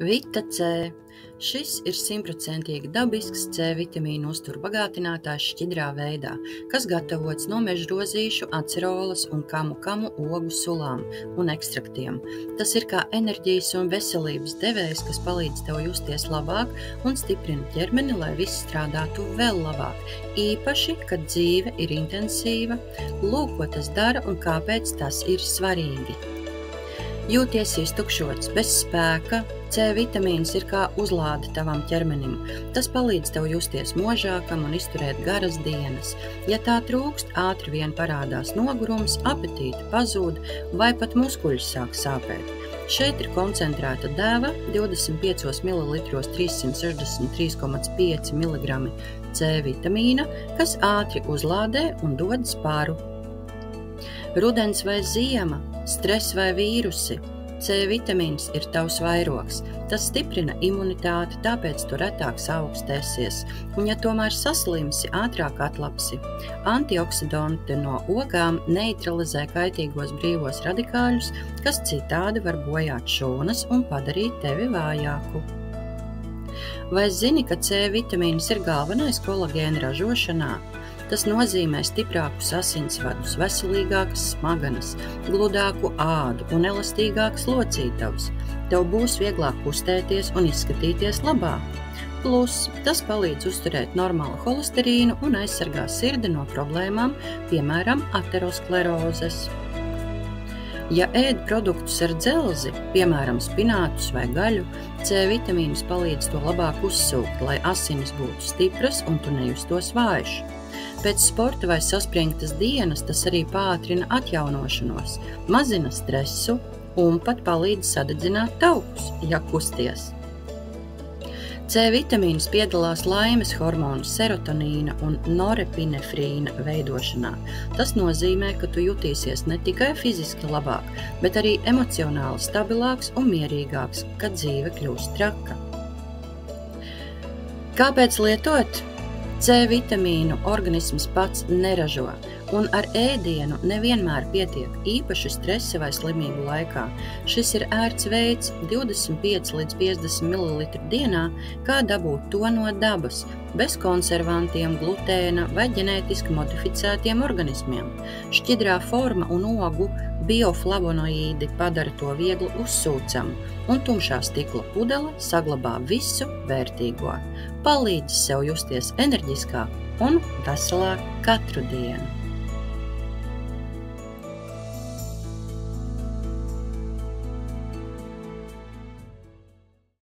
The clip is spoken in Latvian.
Vita C. Šis ir 100% dabisks C vitamīnu uzturu bagātinātājs šķidrā veidā, kas gatavots no mežrozīšu, acerolas un kamu ogu sulām un ekstraktiem. Tas ir kā enerģijas un veselības devējs, kas palīdz tev justies labāk un stiprina ķermeni, lai viss strādātu vēl labāk. Īpaši, kad dzīve ir intensīva, lūk, ko tas dara un kāpēc tas ir svarīgi. Jūties iztukšots, bez spēka, C vitamīns ir kā uzlāde tavam ķermenim. Tas palīdz tev justies možākam un izturēt garas dienas. Ja tā trūkst, ātri vien parādās nogurums, apetīte pazūd vai pat muskuļi sāk sāpēt. Šeit ir koncentrēta deva 25 ml 363,5 mg C vitamīna, kas ātri uzlādē un dod sparu. Rudens vai ziema, stress vai vīrusi, C vitamīns ir tavs vairogs. Tas stiprina imunitāti, tāpēc tu retāk saaugstēsies, un ja tomēr saslimsi, ātrāk atlapsi. Antioksidanti no ogām neutralizē kaitīgos brīvos radikāļus, kas citādi var bojāt šūnas un padarīt tevi vājāku. Vai zini, ka C vitamīns ir galvenais kolagēna ražošanā? Tas nozīmē stiprākus asinsvadus, veselīgākas smadzenes, gludāku ādu un elastīgākas locītavas. Tev būs vieglāk kustēties un izskatīties labāk. Plus, tas palīdz uzturēt normālu holesterīnu un aizsargā sirdi no problēmām, piemēram, aterosklerozes. Ja ēd produktus ar dzelzi, piemēram, spinātus vai gaļu, C vitamīns palīdz to labāk uzsūkt, lai asinis būtu stipras un tu nejustos vājš. Pēc sporta vai saspringtas dienas tas arī pātrina atjaunošanos, mazina stresu un pat palīdz sadedzināt taukus, ja kusties. C vitamīns piedalās laimes hormonu serotonīna un norepinefrīna veidošanā. Tas nozīmē, ka tu jutīsies ne tikai fiziski labāk, bet arī emocionāli stabilāks un mierīgāks, kad dzīve kļūst traka. Kāpēc lietot? C vitamīnu organisms pats neražo, un ar ēdienu nevienmēr pietiek, īpaši stresa vai slimību laikā. Šis ir ērts veids 25 līdz 50 ml dienā, kā dabūt to no dabas, bez konservantiem, glutēna vai ģenētiski modificētiem organismiem. Šķidrā forma un ogu bioflavonoīdi padara to viegli uzsūcamu, un tumšā stikla pudele saglabā visu vērtīgo. Palīdz sev justies enerģiskāk un veselāk katru dienu.